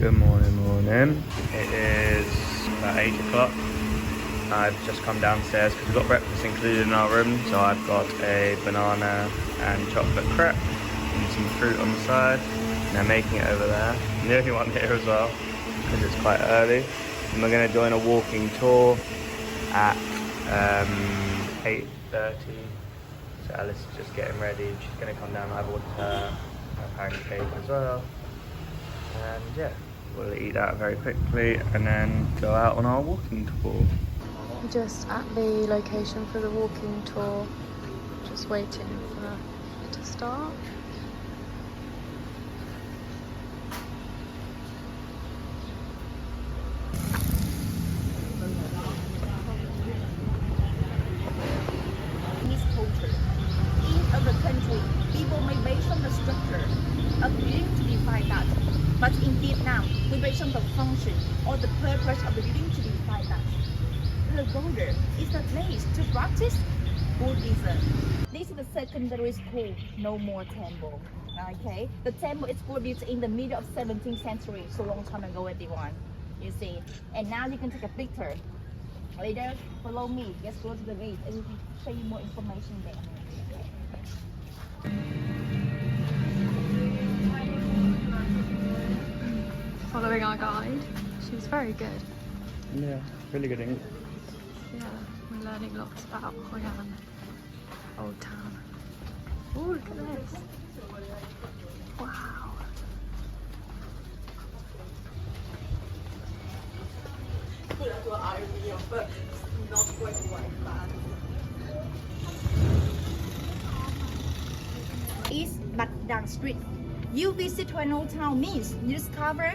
Good morning. It is about 8 o'clock. I've just come downstairs because we've got breakfast included in our room. So I've got a banana and chocolate crepe and some fruit on the side. And they're making it over there. I'm the only one here as well because it's quite early. And we're going to join a walking tour at 8:30. So Alice is just getting ready. She's going to come down and have a pancake as well. And yeah, we'll eat that very quickly and then go out on our walking tour. Just at the location for the walking tour, just waiting for it to start. This culture. In other country, people may base on the structure of building to define that. But in Vietnam, we base on the function or the purpose of the building to define that. The border is the place to practice Buddhism. This is the secondary school, no more temple. Okay, the temple is built in the middle of 17th century, so long time ago, everyone. You see, and now you can take a picture. Later, follow me. Let's go to the gate and we can show you more information there. Following our guide, she was very good. Yeah, really good English. Yeah, we're learning lots about Hoi An, Old Town. Oh, look at this. Wow. East Bat Dang Street. You visit Hoi An Town means you discover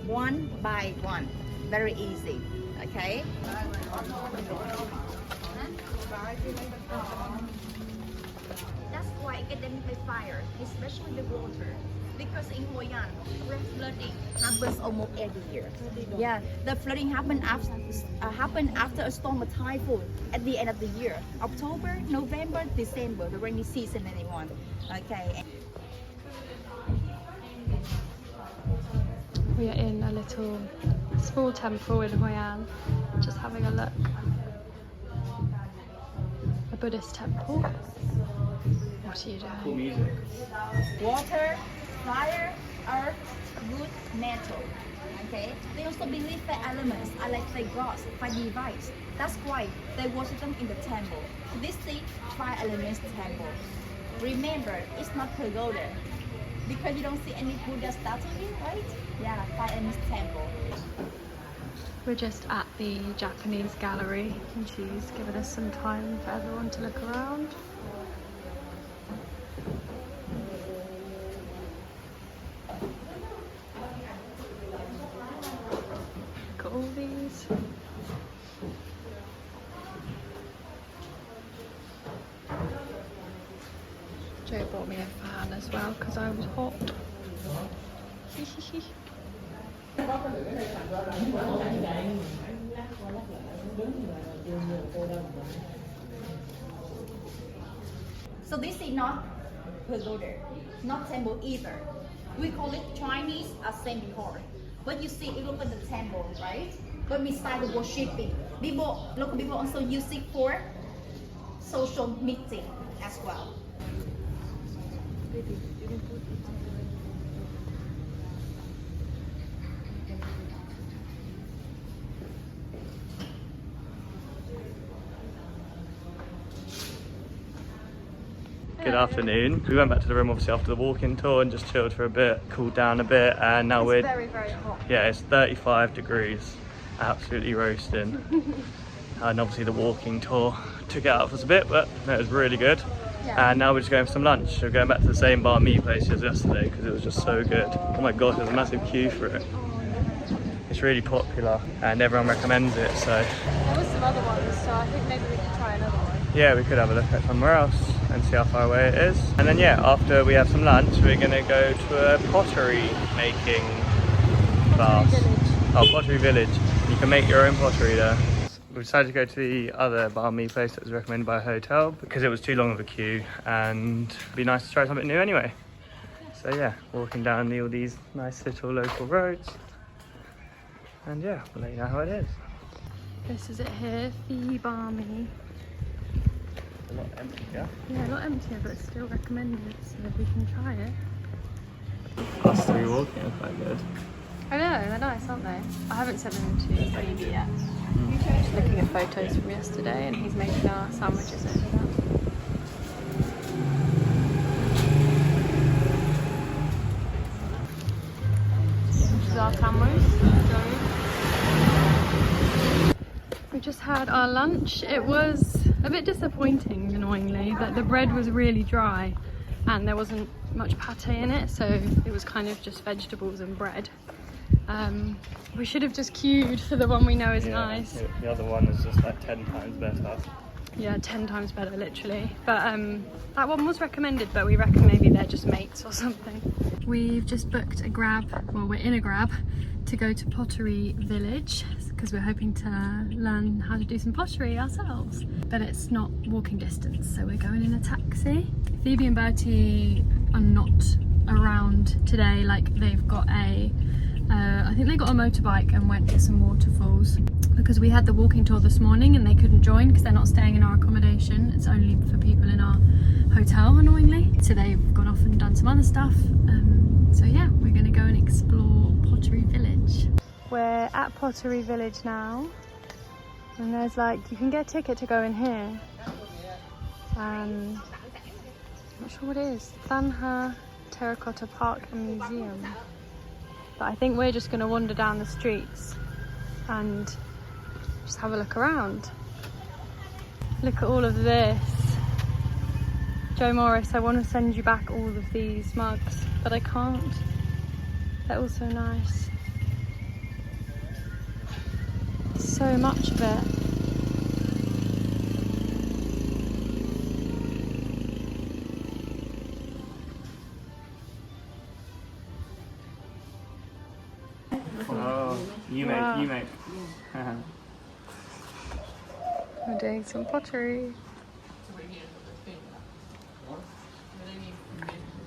one by one. Very easy. Okay. That's why academic by fire, especially the water. Because in Hoi An, flooding happens almost every year. Yeah, the flooding happen after a storm or typhoon at the end of the year. October, November, December, the rainy season, anyone. Okay. We are in a little small temple in Hoi An, just having a look. A Buddhist temple. What are you doing? Cool music. Water, fire, earth, wood, metal. Okay. They also believe that elements are like the gods by device. That's why they worship them in the temple. This is five elements temple. Remember, it's not pagoda because you don't see any Buddha statue here, right? Yeah, five elements temple. We're just at the Japanese gallery and she's given us some time for everyone to look around. Look at all these. Joe bought me a fan as well because I was hot. So this is not pagoda, not temple either. We call it Chinese assembly hall. But you see, it look at the temple, right? But beside the worshiping, local people also use it for social meeting as well. Good afternoon. We went back to the room obviously after the walking tour and just chilled for a bit, cooled down a bit, and now It's very, very hot. yeah, it's 35 degrees, absolutely roasting. And obviously the walking tour took it out of us a bit, but no, it was really good. Yeah. And now we're just going for some lunch. We're going back to the same bar meat place as yesterday because it was just so good. Oh my gosh, there's a massive queue for it. It's really popular and everyone recommends it, so There was some other ones, so I think maybe we could try another one. yeah, we could have a look at somewhere else and see how far away it is. And then yeah, after we have some lunch, we're gonna go to a pottery making class. Oh, Pottery Village. You can make your own pottery there. We decided to go to the other banh mi place that was recommended by a hotel because it was too long of a queue and it'd be nice to try something new anyway. So yeah, walking down all these nice little local roads. And yeah, we'll let you know how it is. This is it here, Fee Barmy. A lot empty, yeah? Yeah, a lot emptier, but still recommended, so we can try it. Us three walking are quite good. I know, they're nice, aren't they? I haven't sent them to Phoebe yet. Just looking at photos from yesterday, and he's making our sandwiches over there. This is our sandwich. We just had our lunch. It was a bit disappointing, annoyingly, that the bread was really dry and there wasn't much pate in it, so it was kind of just vegetables and bread. We should have just queued for the one we know is nice. The other one is just like 10 times better. Yeah, 10 times better, literally. But that one was recommended, but we reckon maybe they're just mates or something. We've just booked a grab, well, we're in a grab to go to Pottery Village because we're hoping to learn how to do some pottery ourselves. But it's not walking distance, so we're going in a taxi. Phoebe and Bertie are not around today. Like, they've got I think they got a motorbike and went to some waterfalls because we had the walking tour this morning and they couldn't join because they're not staying in our accommodation. It's only for people in our hotel, annoyingly. So they've gone off and done some other stuff. So yeah, we're going to go and explore Pottery Village. We're at Pottery Village now, and there's like, you can get a ticket to go in here. I'm not sure what it is. Thanha Terracotta Park and Museum. But I think we're just going to wander down the streets and just have a look around. Look at all of this. Joe Morris, I want to send you back all of these mugs, but I can't. They're all so nice. So much of it. Oh, you make. We're doing some pottery.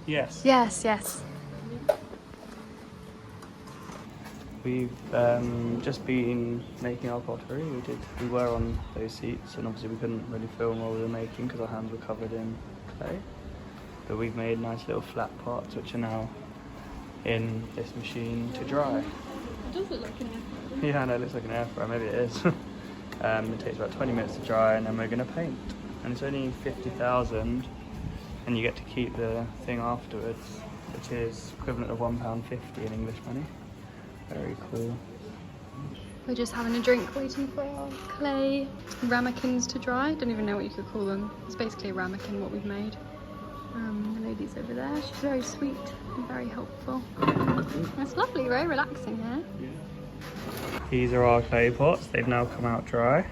Yes. Yes. We've just been making our pottery. We were on those seats, and obviously we couldn't really film while we were making because our hands were covered in clay. But we've made nice little flat pots, which are now in this machine to dry. It does look like an air fryer. Yeah, I know, it looks like an air fryer. Maybe it is. It takes about 20 minutes to dry, and then we're going to paint. And it's only 50,000, and you get to keep the thing afterwards, which is equivalent of £1.50 in English money. Very cool. We're just having a drink, waiting for our clay ramekins to dry. Don't even know what you could call them. It's basically a ramekin, what we've made. The lady's over there. She's very sweet and very helpful. It's lovely, very relaxing here. Yeah. These are our clay pots. They've now come out dry.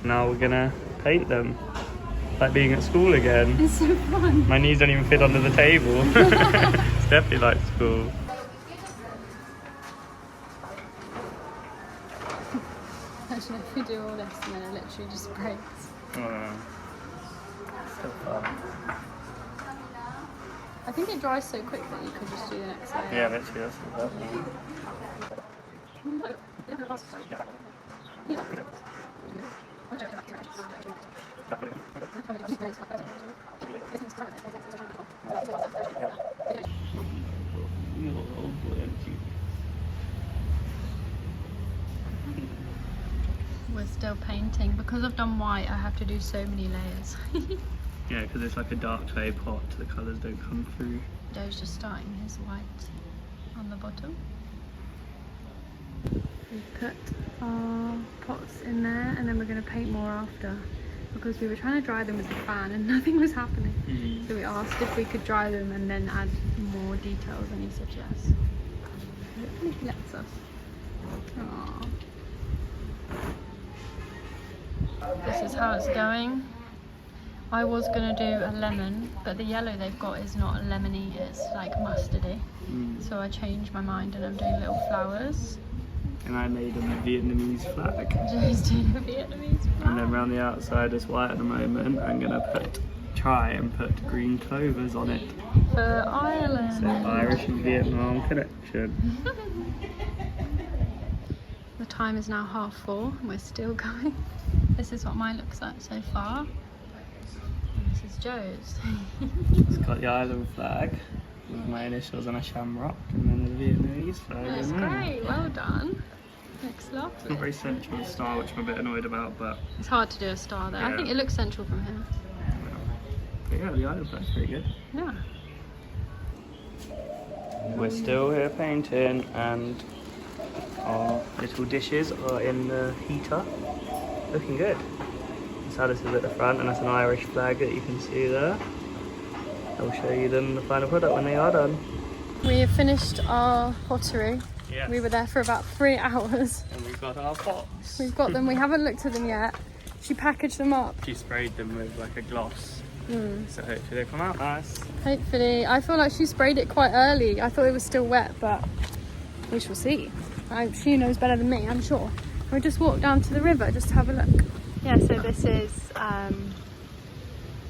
Now we're gonna paint them. Like being at school again. It's so fun. My knees don't even fit under the table. It's definitely like school. Actually, if we do all this and then it literally just breaks. So fun. I think it dries so quick that you could just do the next layer. Yeah, literally, that's the We're still painting. Because I've done white, I have to do so many layers. Yeah, because it's like a dark clay pot, the colours don't come through. Joe's just starting his white on the bottom. We've put our pots in there and then we're going to paint more after, because we were trying to dry them with the fan and nothing was happening. So we asked if we could dry them and then add more details, and he said yes. Hopefully he lets us. Aww. This is how it's going. I was going to do a lemon, but the yellow they've got is not lemony, it's like mustardy. So I changed my mind and I'm doing little flowers. And I made them a Vietnamese flag. Joe's doing a Vietnamese flag. And then around the outside is white at the moment. I'm going to try and put green clovers on it. For Ireland. So Irish and Vietnam connection. time is now 4:30 and we're still going. This is what mine looks like so far. And this is Joe's. It's got the island flag with my initials and a shamrock, and then the Vietnamese flag. That's great, well done. Looks It's not lovely. very central the star, which I'm a bit annoyed about, but It's hard to do a star there. I Yeah. think it looks central from here. yeah, the island flag's pretty good. Yeah. We're still here painting, and our little dishes are in the heater. Looking good. Salad is at the front, and that's an Irish flag that you can see there. I'll show you them the final product when they are done. We have finished our pottery. Yes. We were there for about 3 hours. And we've got our pots. We've got them, we haven't looked at them yet. She packaged them up. She sprayed them with like a gloss, so hopefully they come out nice. Hopefully. I feel like she sprayed it quite early. I thought it was still wet, but we shall see. She knows better than me, I'm sure. We'll just walk down to the river just to have a look. Yeah, so this is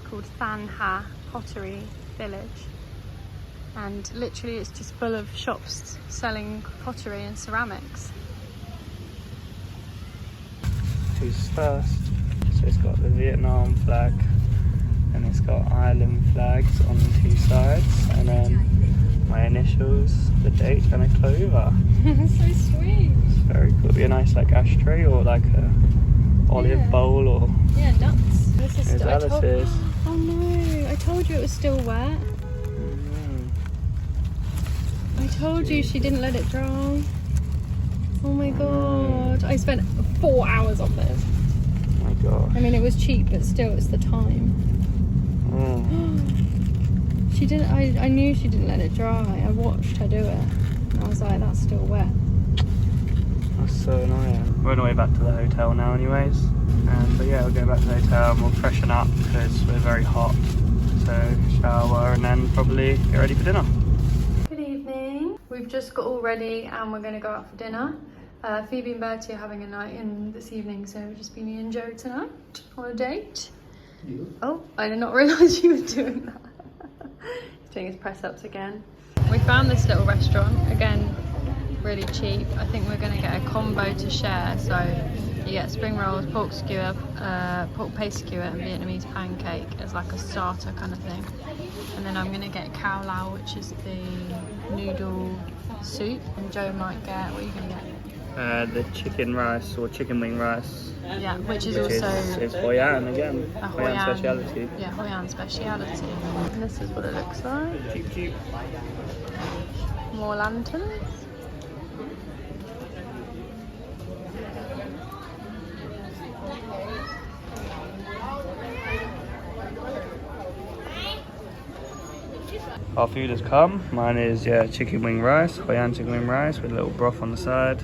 called Than Ha Pottery Village. And literally it's just full of shops selling pottery and ceramics. Who's first? So it's got the Vietnam flag, and it's got island flags on the 2 sides, and then my initials, the date, and a clover. So sweet. It's very cool. It'd be a nice like ashtray or like a olive bowl or. Yeah, nuts. This is Here's still, Alice's. Oh no, I told you it was still wet. I told you she didn't let it dry. Oh my god. I spent 4 hours on this. Oh my gosh. I mean, it was cheap, but still, it's the time. She didn't, I knew she didn't let it dry. I watched her do it. And I was like, that's still wet. That's so annoying. We're on our way back to the hotel now anyways. But yeah, we'll go back to the hotel and we'll freshen up because we're very hot. So shower and then probably get ready for dinner. Good evening. We've just got all ready and we're going to go out for dinner. Phoebe and Bertie are having a night in this evening, so it'll just be me and Joe tonight on a date. Oh, I did not realise you were doing that. He's doing his press-ups again. We found this little restaurant, again, really cheap. I think we're going to get a combo to share, so you get spring rolls, pork skewer, pork paste skewer and Vietnamese pancake as like a starter kind of thing. And then I'm going to get khao lao, which is the noodle soup, and Joe might get, what are you going to get? The chicken rice or chicken wing rice. Yeah, which is Which also is Hoi An again. a Hoi An speciality. Yeah, Hoi An speciality. And this is what it looks like. Cheap, cheap. More lanterns. Our food has come. Mine is chicken wing rice, Hoi An chicken wing rice with a little broth on the side.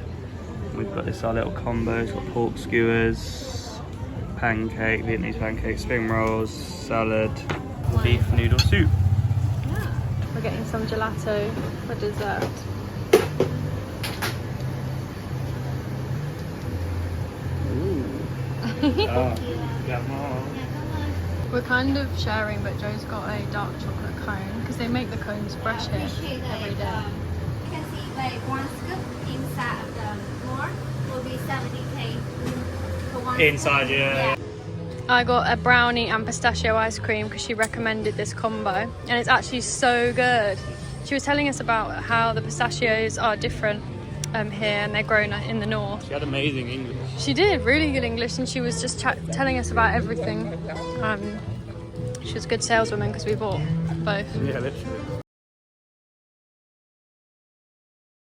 We've got this our little combo. It's got pork skewers, pancake, Vietnamese pancake, spring rolls, salad, beef noodle soup. Yeah. We're getting some gelato for dessert. Got more. We're kind of sharing, but Joe's got a dark chocolate cone because they make the cones fresh here every day. You can see like one scoop inside of the floor will be 70K for one Inside, scoop. yeah. I got a brownie and pistachio ice cream because she recommended this combo, and it's actually so good. She was telling us about how the pistachios are different here and they're grown in the north. She had amazing English. She did really good English, and she was just telling us about everything. She was a good saleswoman because we bought both. Yeah, literally.